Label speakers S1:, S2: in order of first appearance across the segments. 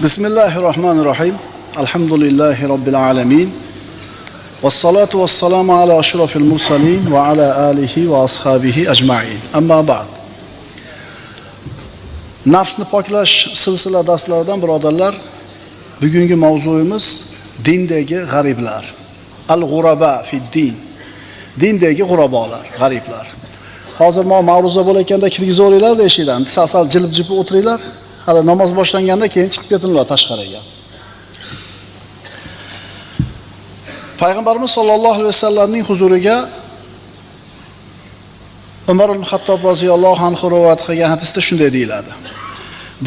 S1: Bismillahirrahmanirrahim. Elhamdülillahi Rabbil alemin. Vessalatu vesselamu ala aşrafil mursalin ve ala alihi ve ashabihi ecma'in. Amma ba'd. Nafsni poklash silsila darslaridan birodarlar, bugungi mavzuyimiz dindagi g'ariblar. Al-g'uraba fid-din. Dindagi g'urabolar, g'ariblar. Hozir ma'ruza bo'layotganda kirgizoringlar deyishinglar. Sal jilib-jilib o'tiringlar. Hali namoz boshlangandan keyin chiqib ketinglar tashqariga. Payg'ambarimiz sollallohu alayhi vasallamning huzuriga Umar ibn Xattob roziyallohu anhu rivoyat qilgan hadisda shunday deyiladi.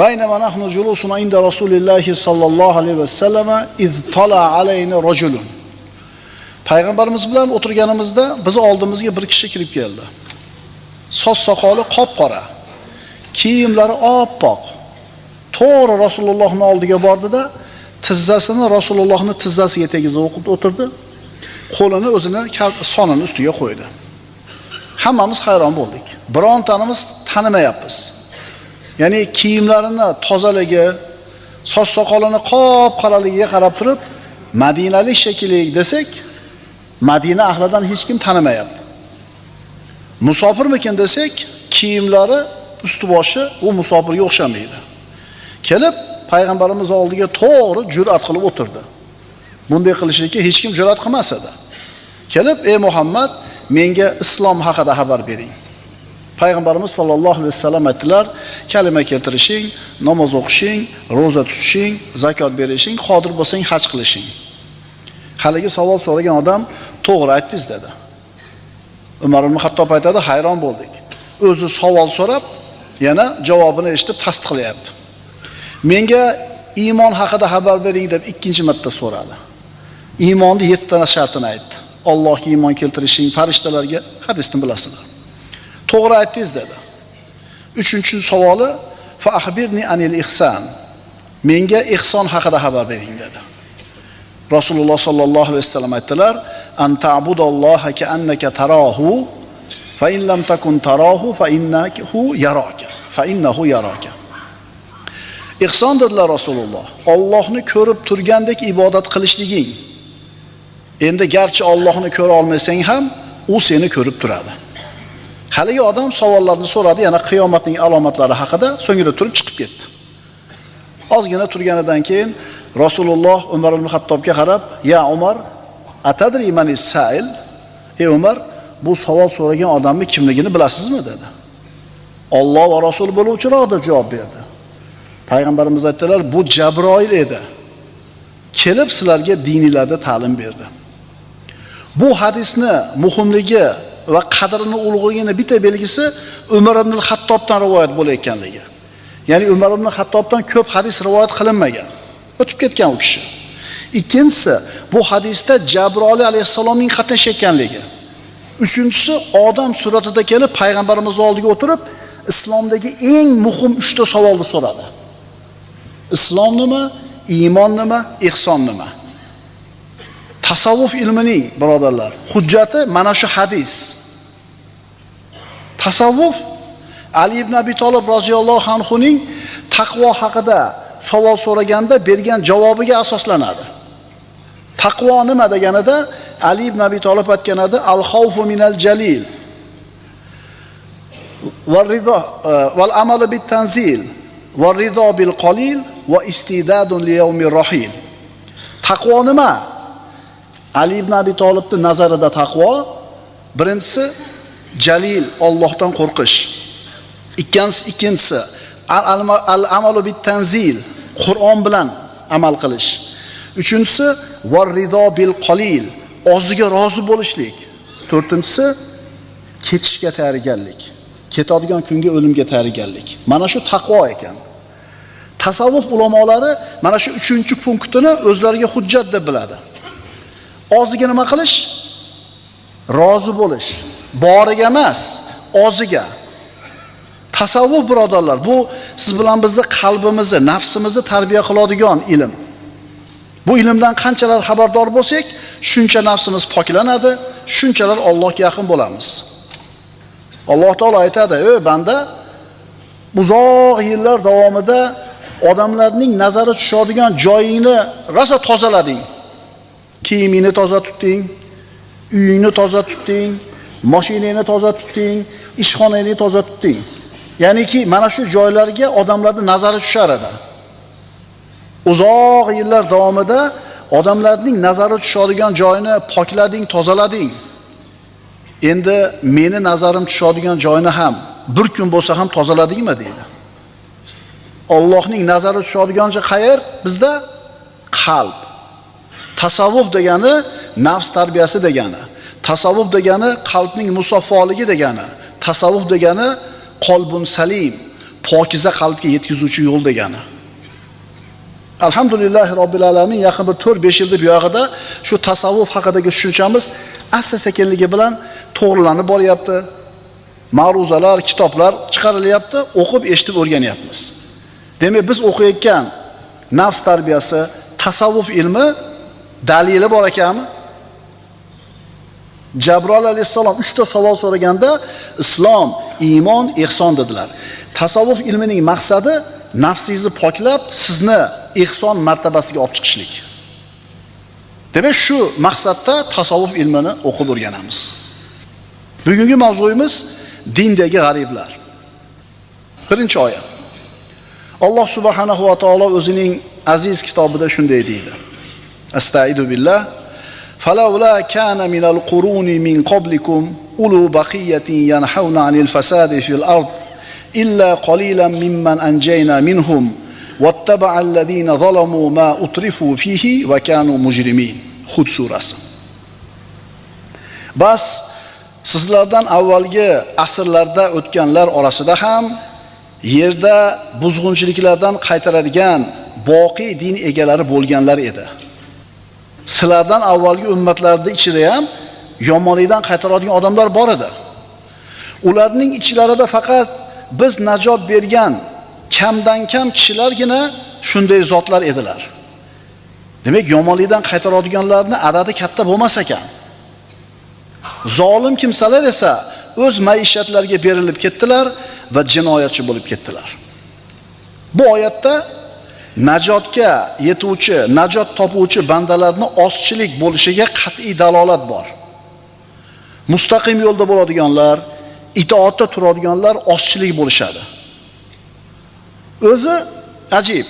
S1: Baynama nahnu julusun inda Rasulillahi sollallohu alayhi vasallam iz tala alayna rajulun. Payg'ambarimiz bilan o'tirganimizda biz oldimizga bir kishi kirib keldi. Soch soqoli qop-qora, kiyimlari oppoq. To'g'ri Rasulullohning oldiga bordida, tizzasini Rasulullohning tizzasiga tegizib o'qib o'tirdi. Qo'lini o'zini sonining ustiga qo'ydi. Hammamiz hayron bo'ldik. Birontanimiz tanimayapmiz. Ya'ni kiyimlarini tozaligi, soch soqolini qop-qoraligiga qarab turib, Madinalik shekilli desak, Madina ahlidan hech kim tanimayapti. Musofirmikin desak, kiyimlari, usti-boshi u musofirga o'xshamaydi. Kelib payg'ambarimiz oldiga to'g'ri jur'at qilib o'tirdi. Bunday qilishga hech kim jur'at qilmas edi. Kelib, "Ey Muhammad, menga islom haqida xabar bering." Payg'ambarimiz sollallohu alayhi vasallam aytdilar: "Kalima keltirishing, namoz o'qishing, roza tutishing, zakot berishing, qodir bo'lsang haj qilishing." Haligi savol so'ragan odam to'g'ri aytdingiz dedi. Umar ibn Xattob aytadi, hayron bo'ldik. O'zi savol so'rab, yana javobini eshitib tasdiqlayapti. Menga iymon haqida xabar bering deb ikkinchi marta so'radi. Iymonning 7 ta shartini aytdi. Allohga iymon keltirishing, farishtalarga, hadisni bilasizlar. To'g'ri aytdingiz dedi. Uchinchi savoli, fa akhbirni anil ihson. Menga ihson haqida xabar bering dedi. Rasululloh sollallohu alayhi vasallam aytdilar: "An ta'budalloha ka'annaka tarahu, fa in lam takun tarahu fa innahu yaraka. Fa innahu yaraka." Ihson dedilar Rasululloh. Allohni ko'rib turgandek ibodat qilishliging. Endi garchi Allohni ko'ra olmasang ham, u seni ko'rib turadi. Haligi odam savollarni so'radi, yana qiyomatning alomatlari haqida, so'ngra turib chiqib ketdi. Ozgina turganidan keyin Rasululloh Umar ibn Xattobga qarab: "Ya Umar, atadri man is-sa'il?" Ey Umar, bu savol so'ragan odamning kimligini bilasizmi dedi. Alloh va Rasul bo'luvchiroq deb javob berdi. Payg'ambarimiz aytdilar, bu Jabroil edi. Kelib sizlarga diningizda ta'lim berdi. Bu hadisni muhimligi va qadrini ulug'ligini bitta belgisi Umar ibn Xattobdan rivoyat bo'layotganligi. Ya'ni Umar ibn Xattobdan ko'p hadis rivoyat qilinmagan. O'tib ketgan u kishi. Ikkinchisi, bu hadisda Jabroil alayhisalomning qatnashganligi. Uchinchisi, odam suratida kelib payg'ambarimiz oldiga o'tirib, islomdagi eng muhim 3 ta savolni so'radi. Islom nima, iymon nima, ihson nima? Tasavvuf ilmining birodarlar, hujjati mana shu hadis. Tasavvuf Ali ibn Abi Talib roziyallohu anhu ning taqvo haqida savol so'raganda bergan javobiga asoslanadi. Taqvo nima deganida Ali ibn Abi Talib aytgan edi, al-xawfu minal jalil var-rido val-amalu bit-tanzil var-rido bil-qalil va istidadun li-yawmir rahil. Taqvo nima? Ali ibn Abi Talibning nazarida taqvo birinchisi jalil, Allohdan qo'rqish. Ikkinchisi al-amalu bit-tanzil, Qur'on bilan amal qilish. Uchinchisi var-rido bil-qalil, oziga rozi bo'lishlik. To'rtinchisi ketishga tayyorgarlik. Ketadigan kunga o'limga tayyorgarlik. Mana shu taqvo ekan. Tasavvuf ulamolari mana shu 3-punktini o'zlariga hujjat deb biladi. Oziga nima qilish? Rozi bo'lish. Boriga emas, oziga. Tasavvuf birodarlar, bu siz bilan bizni qalbimizni, nafsimizni tarbiya qiladigan ilm. Bu ilmdan qanchalar xabardor bo'lsak, shuncha nafsimiz poklanadi, shunchalar Allohga yaqin bo'lamiz. Alloh taolo aytadi: "Ey banda, uzoq yillar davomida odamlarning nazari tushadigan joyingni rosa tozalading. Kiyimingni toza tutding, uyingni toza tutding, mashinangni toza tutding, ishxonangni toza tutding. Ya'niki mana shu joylarga odamlarning nazari tushar edi. Uzoq yillar davomida odamlarning nazari tushadigan joyini poklading, tozalading. Endi meni nazarim tushadigan joyini ham bir kun bo'lsa ham tozaladingmi deydi. Allohning nazari tushadigan joy qayer? Bizda qalb. Tasavvuf degani nafs tarbiyasi degani. Tasavvuf degani qalbning musaffoligi degani. Tasavvuf degani qalbun salim, pokiza qalbga yetkazuvchi yo'l degani. Alhamdulillah Robbil alamin yaqin bir 4-5 yilda bu yog'ida shu tasavvuf haqidagi tushunchamiz asta-sekinligi bilan to'g'rilanib boryapti. Ma'ruzalar, kitoblar chiqarilyapti, o'qib, eshitib o'rganyapmiz. Demak, biz o'qiyotgan nafs tarbiyasi, tasavvuf ilmi dalili bor ekanmi? Jabroil alayhissalom 3 ta savol so'raganda islom, iymon, ihson dedilar. Tasavvuf ilmining maqsadi nafsingizni poklab, sizni ihson martabasiga olib chiqishlik. Demak, shu maqsadda tasavvuf ilmini o'qib o'rganamiz. Bugungi mavzuyimiz dindagi g'ariblar. Birinchi oyat. Alloh subhanahu va taolo o'zining aziz kitobida shunday deydi. Astaidu billah. Falawla kana minal quruni min qablikum ulu baqiyatin yanhauna 'anil fasadi fil ard illa qalilan mimman anjayna minhum wattaba'a alladhina zalamu ma utrifu fihi wa kanu mujrimin. Hud surasi. Bas sizlardan avvalgi asrlarda o'tganlar orasida ham yerda buzg'unchiliklardan qaytaradigan boqiy din egalari bo'lganlar edi. Sizlardan avvalgi ummatlarda ichida ham yomonlikdan qaytaradigan odamlar bor edi. Ularning ichlarida faqat biz najot bergan kamdan kam kishilargina shunday zotlar edilar. Demak, yomonlikdan qaytaradiganlarning adadi katta bo'lmas ekan. Zolim kimsalar esa o'z maishatlariga berilib ketdilar va jinoyatchi bo'lib ketdilar. Bu oyatda najotga yetuvchi, najot topuvchi bandalarning ozchilik bo'lishiga qat'iy dalolat bor. Mustaqim yo'lda bo'ladiganlar, itoatda turadiganlar ozchilik bo'lishadi. O'zi ajib.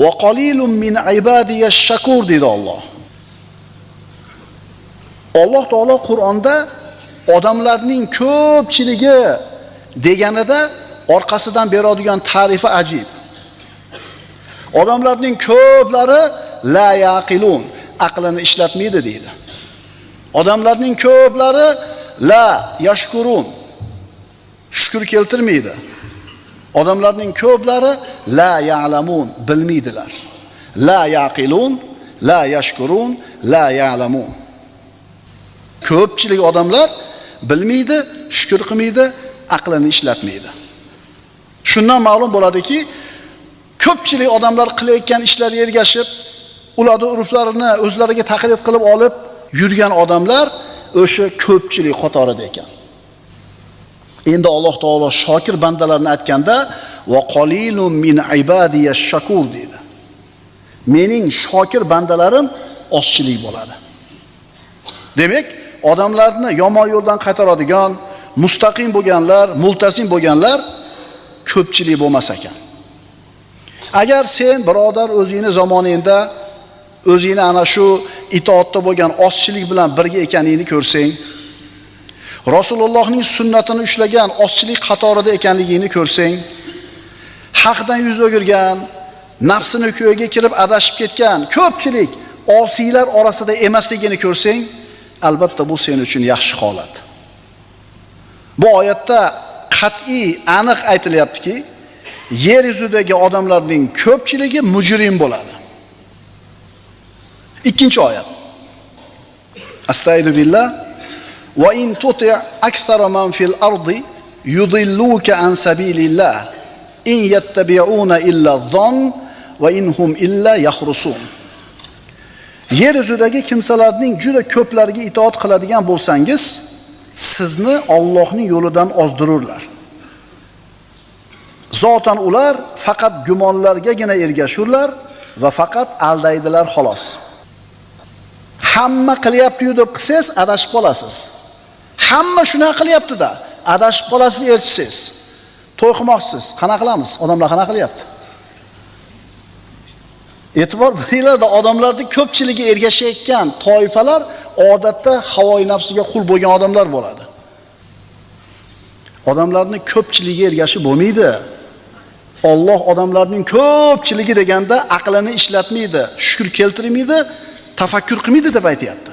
S1: Va qalilun min ibadiyash shakur dedi Alloh. Alloh taolo Qur'onda odamlarning ko'pchiligi deganida orqasidan beradigan ta'rifi ajib. Odamlarning ko'plari la yaqilun, aqlini ishlatmaydi deydi. Odamlarning ko'plari la yashkurun, shukr keltirmaydi. Odamlarning ko'plari la ya'lamun, bilmaydilar. La yaqilun, la yashkurun, la ya'lamun. Ko'pchilik odamlar bilmaydi, shukr qilmaydi, aqlini ishlatmaydi. Shundan ma'lum bo'ladiki, ko'pchilik odamlar qilayotgan ishlarga ergashib, ularning urflarini o'zlariga taqlid qilib olib yurgan odamlar o'sha ko'pchilik qatorida ekan. Endi Alloh taolo shokir bandalarni aytganda va qalilun min ibadiyash shakur dedi. Mening shokir bandalarim ozchilik bo'ladi. Demak, odamlarni yomon yo'ldan qaytaradigan, mustaqim bo'lganlar, multazim bo'lganlar ko'pchilik bo'lmas ekan. Agar sen birodar o'zingni zamoningda o'zingni ana shu itoatda bo'lgan ozchilik bilan birga ekaningni ko'rsang, Rasulullohning sunnatini ushlagan ozchilik qatorida ekanligingni ko'rsang, haqdan yuz o'girgan, nafsini ko'yiga kirib adashib ketgan ko'pchilik osiylar orasida emasligini ko'rsang, albatta bu sen uchun yaxshi holat. Bu oyatda qat'iy, aniq aytilyaptiki, yer yuzidagi odamlarning ko'pchiligi mujrim bo'ladi. Ikkinchi oyat. Astaidu billah. Va in tuti' akthara man fil ardi yudilluka an sabilillah in yattabi'una illa dhann va inhum illa yakhrusun. Yer yuzidagi kimsalarning juda ko'plariga itoat qiladigan bo'lsangiz, sizni Allohning yo'lidan ozdirurlar. Zotan ular faqat gumonlargagina ergashurlar va faqat aldaydilar xolos. Hamma qilyapti-yu deb qilsangiz adashib qolasiz. Hamma shuna qilyapti-da, adashib qolasiz, erchisiz. To'y qilmoqchisiz. Qana qilamiz? Odamlar qana qilyapti? E'tibor beringlar-da, odamlarning ko'pchiligi ergashayotgan toifalar odatda havoyi nafsiga qul bo'lgan odamlar bo'ladi. Odamlarning ko'pchiligi ergashib bo'lmaydi. Alloh odamlarning ko'pchiligi deganda aqlini ishlatmaydi, shukr keltirmaydi, tafakkur qilmaydi deb aytayapti.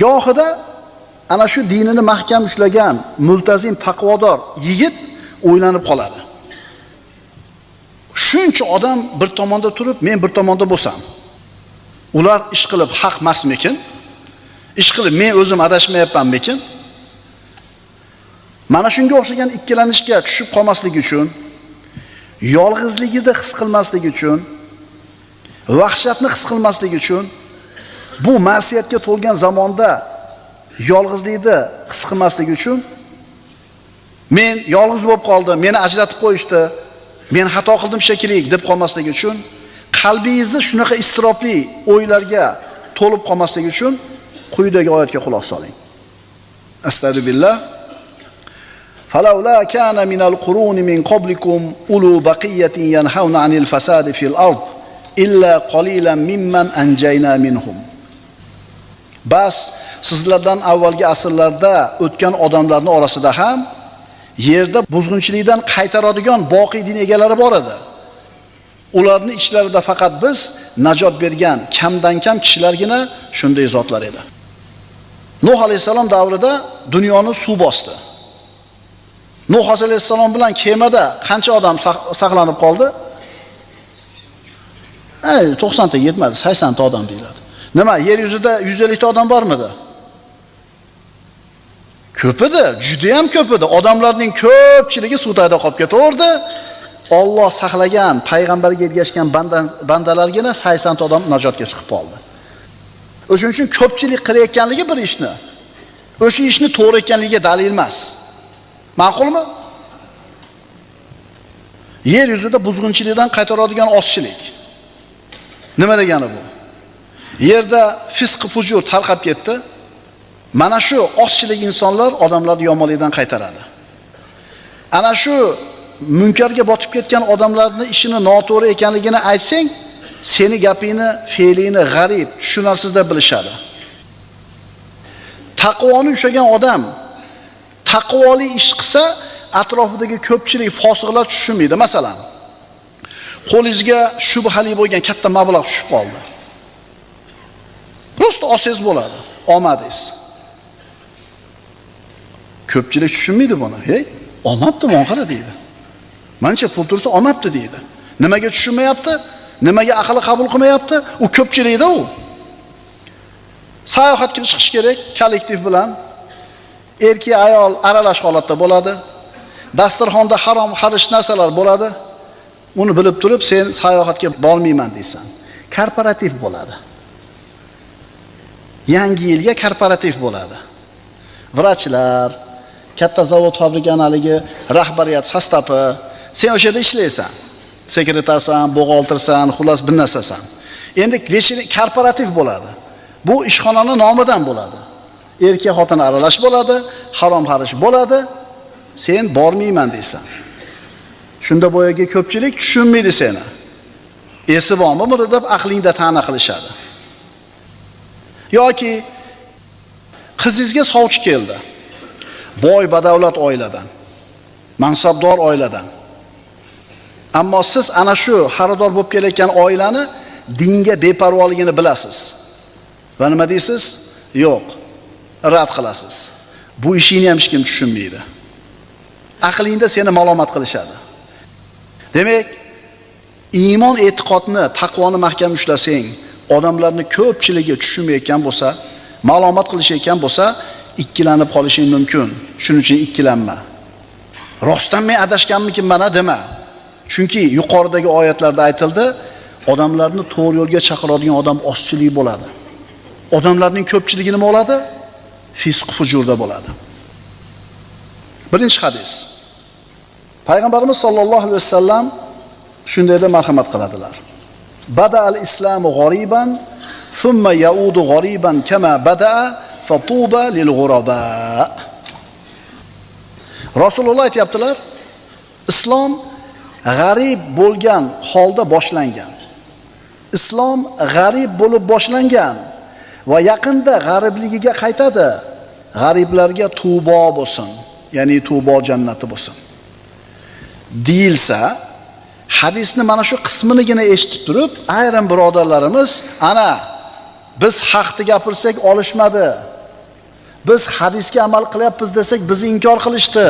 S1: Gohida ana shu dinini mahkam ushlagan, multazim, taqvodor yigit o'ylanib qoladi. Shuncha odam bir tomonda turib, men bir tomonda bo'lsam, ular ish qilib haq emasmikin? Ish qilib men o'zim adashmayapmanmikin? Mana shunga o'xshagan ikkilanishga tushib qolmaslik uchun, yolg'izligida his qilmaslik uchun, vahshatni his qilmaslik uchun, bu ma'siyatga to'lgan zamonda yolg'izlikni his qilmaslik uchun, men yolg'iz bo'lib qoldim, meni ajratib qo'yishdi, men xato qildim shekilli deb qolmaslik uchun, qalbingizni shunaqa istirobli o'ylarga to'lib qolmaslik uchun quyidagi oyatga quloq soling. Astagfirullah. فلولا كان من القرون من قبلكم أولو بقية ينهون عن الفساد في الأرض إلا قليلا ممن أنجينا منهم. Bas sizlardan avvalgi asrlarda o'tgan odamlarning orasida ham yerda buzg'unchilikdan qaytaradigan boqiy din egalari bor edi. Ularning ichlarida faqat biz najot bergan kamdan kam kishilargina shunday zotlar edi. Nuh alayhisalom davrida dunyoni suv bosdi. Nuh alayhisalom bilan kemada qancha odam saqlanib qoldi? 90 ta yetmadi, 80 ta odam deyiladi. Nima, yer yuzida 150 ta odam bormidi? Ko'p edi, juda ham ko'p edi. Odamlarning ko'pchiligi suv tagida qolib ketaverdi. Alloh saqlagan, payg'ambarga ergashgan bandalargina 80 ta odam najotga chiqib qoldi. O'shuning uchun ko'pchilik qilayotganligi bir ishni, o'sha ishni to'g'ri ekanligiga dalil emas. Ma'qulmi? Yer yuzida buzg'unchilikdan qaytaradigan ozchilik. Nima degani bu? Yerda fisq fujur tarqab ketdi. Mana shu ozchilik insonlar odamlarni yomonlikdan qaytaradi. Ana shu munkarga botib ketgan odamlarning ishini noto'g'ri ekanligini aytsang, seni gapingni, fe'lingni g'arib, tushunarsiz deb bilishadi. Taqvoni ushlagan odam taqvoli ish qilsa, atrofidagi ko'pchilik fosiqlar tushunmaydi. Masalan, qo'lingizga shubhali bo'lgan katta mablag' tushib qoldi. Prosta olsangiz bo'ladi, omadingiz. Ko'pchilik tushunmaydi buni. Hey, omaddi monqara deydi. Mancha pul tursa omaddi deydi. Nimaga tushunmayapti? Nimaga aqli qabul qilmayapti? U ko'pchilikda u. Sayohatga chiqish kerak, kollektiv bilan. Erkak ayol aralash holatda bo'ladi. Dasturxonda harom xarish narsalar bo'ladi. Uni bilib turib, sen sayohatga bormayman deysan. Korporativ bo'ladi. Yangi yilga korporativ bo'ladi. Vrachlar, katta zavod fabrikanaligi, rahbariyat sostavi, sen o'sha yerda ishlaysan. Sekretarsan, buxgaltersan, xullas bir narsasan. Endi vechini korporativ bo'ladi. Bu ishxonaning nomidan bo'ladi. Erkak xotin aralash bo'ladi, harom xarish bo'ladi. Sen bormayman deysan. Shunda boyaga ko'pchilik tushunmaydi seni. Esi bormi buni deb aqlingda ta'na qilishadi. Yoki qizingizga sovchi keldi. Boy badavlat oiladan, mansabdor oiladan. Ammo siz ana shu xaridor bo'lib kelayotgan oilani dinga beparvoligini bilasiz. Va nima deysiz? Yo'q, rad qilasiz. Bu ishingni ham hech kim tushunmaydi. Aqlingda seni malomat qilishadi. Demak, iymon e'tiqodni, taqvoni mahkam ushlasang, odamlarning ko'pchiligi tushunmayotgan bo'lsa, ma'lumot qilishayotgan bo'lsa, ikkilanib qolishing mumkin. Shuning uchun ikkilanma. Rostdan men adashganmikin mana dema. Chunki yuqoridagi oyatlarda aytildi, odamlarni to'g'ri yo'lga chaqiradigan odam ozchilik bo'ladi. Odamlarning ko'pchiligi nima bo'ladi? Fisq fujurda bo'ladi. Birinchi hadis. Payg'ambarimiz sollallohu alayhi vasallam shunday deb marhamat qiladilar. Bada al-islamu g'oriban, thumma yaudu g'oriban kama bada'a, fatuba lil ghuraba. Rasululloh aytibdilar, islom g'arib bo'lgan holda boshlangan. Islom g'arib bo'lib boshlangan va yaqinda g'aribligiga qaytadi. G'ariblarga tubo bo'lsin, ya'ni tubo jannati bo'lsin. Deyilsa, hadisni mana shu qisminigina eshitib turib, ayrim birodarlarimiz, ana biz haqni gapirsak olishmadi. Biz hadisga amal qilyapmiz desak bizni inkor qilishdi.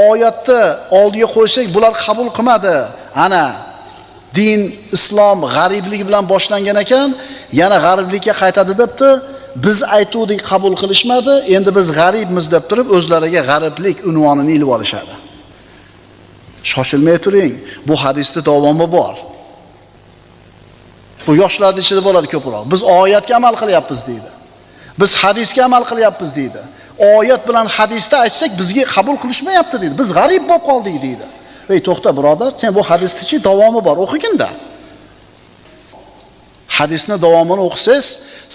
S1: Oyatni oldiga qo'ysak bular qabul qilmadi. Ana din islom g'ariblik bilan boshlangan ekan, yana g'ariblikka qaytadi debdi. Biz aytuvdik qabul qilishmadi. Endi biz g'aribmiz deb turib o'zlariga g'ariblik unvonini ilib olishadi. Shoshilmay turing, bu hadisda davomi bor. Bu yoshlarning ichida bo'ladi ko'proq. Biz oyatga amal qilyapmiz deydi. Biz hadisga amal qilyapmiz deydi. Oyat bilan hadisda aytsak bizga qabul qilishmayapti deydi. Biz g'arib bo'lib qoldik deydi. Ey to'xta birodar, sen bu hadisda davomi bor, o'qiginda. Hadisni davomini o'qisangiz,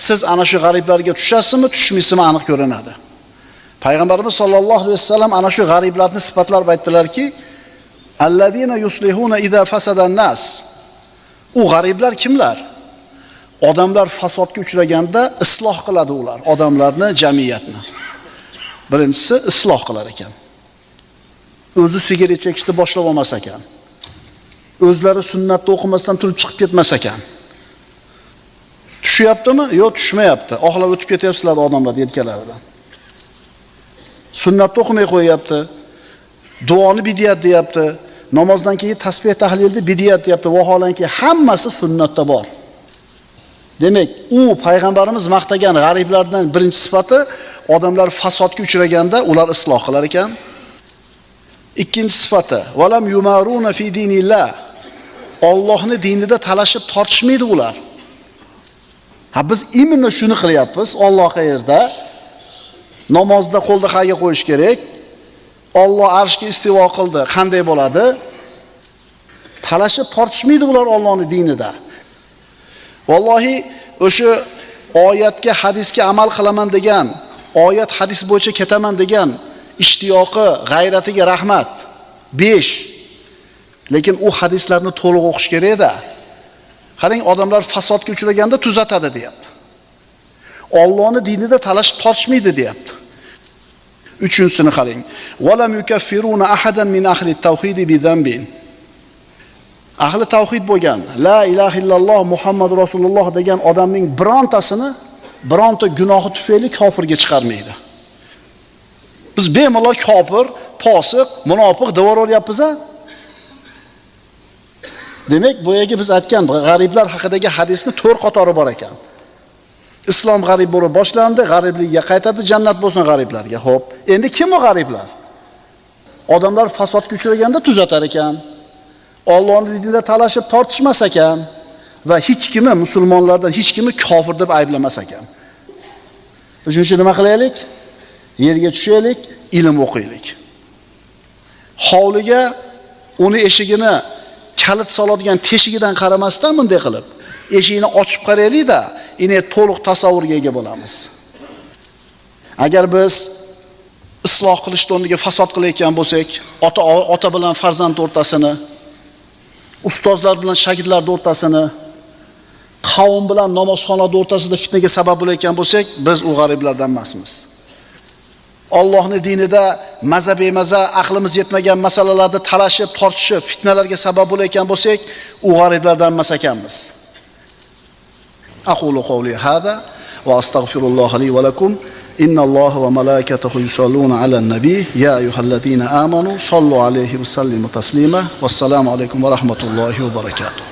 S1: siz ana shu g'ariblarga tushasizmi, tushmaysizmi aniq ko'rinadi. Payg'ambarimiz sollallohu alayhi vasallam ana shu g'ariblarni sifatlab aytdilarki, alladina yuslihuna idza fasada nas. U g'ariblar kimlar? Odamlar fasodga uchraganda isloh qiladi ular, odamlarni, jamiyatni. Birinchisi isloh qilar ekan. O'zi sigaret chekishni boshlab olmas ekan. O'zlari sunnatni o'qimasdan turib chiqib ketmas ekan. Tushyaptimi? Yo'q, tushmayapti. Oxlab o'tib ketyapsizlar odamlar yelkalaridan. Sunnatni o'qimay qo'yapti. Duoni bidiyat deyapti. Namozdan keyin tasbih tahlilni bidiyat deyapti. Vaholanki hammasi sunnatda bor. Demak, u payg'ambarimiz maqtagan g'ariblardan birinchi sifati odamlar fasodga uchraganda ular isloh qilar ekan. Ikkinchi sifati valam yumaruna fi dinillah. Allohning dinida talashib tortishmaydi ular. Ha biz imенно shuni qilyapmiz. Alloh qayerda? Namozda qo'lni qayga qo'yish kerak? Alloh arshga istivo qildi. Qanday bo'ladi? Talashib tortishmaydi ular Allohning dinida. Vallohi o'sha oyatga, hadisga amal qilaman degan, oyat hadis bo'yicha ketaman degan ishtiyoqi, g'ayratiga rahmat. 5. Lekin u hadislarni to'liq o'qish kerak-da. Qarang, odamlar fasodga uchraganda tuzatadi deyapti. Allohning dinida talashib tortishmaydi deyapti. 3-sini qarang. Walam yukaffiruna ahadan min ahli at-tauhid bi dhanbin. Ahli tavhid bo'lgan, la ilaha illalloh Muhammad Rasululloh degan odamning bironta gunohi tufayli kofirga chiqarmaydi. Biz bemalol kofir, fosiq, munofiq deb o'ryapmiz-a? Demak, bu yerga biz aytgan g'ariblar haqidagi hadisni 4 qatori bor ekan. Islom g'arib bo'lib boshlandi, g'ariblikka qaytadi, jannat bo'lsin g'ariblarga. Xo'p, endi kim o g'ariblar? Odamlar fasodga uchraganda tuzatar ekan. Allohning dinida talashib tortishmas ekan va hech kimi musulmonlardan hech kimi kofir deb ayblamas ekan. Shuning uchun nima qilaylik? Yerga tushaylik, ilm o'qiylik. Hovliga uni eshigini kalit soladigan teshigidan qaramasdan bunday qilib, eshigini ochib qaraylik-da, ine to'liq tasavvurga ega bo'lamiz. Agar biz isloh qilishni o'rniga fasod qilayotgan bo'lsak, ota bilan farzand o'rtasini, ustozlar bilan shogirdlar o'rtasini, qavm bilan namozxonlar o'rtasida fitnaga sabab bo'layotgan bo'lsak, biz u g'ariblardan emasmiz. Allohning dinida maza bemaza aqlimiz yetmagan masalalarda talashib, tortishib, fitnalarga sabab bo'layotgan bo'lsak, u g'ariblardan emas ekanmiz. Aqulu qawli hada va astagfirulloh li va lakum. Innalloha va malaikatahu yusalluna alan nabiy ya ayyuhallazina amanu sallu alayhi va sallimu taslima. Vassalomu alaykum va rahmatullohi va barakatuh.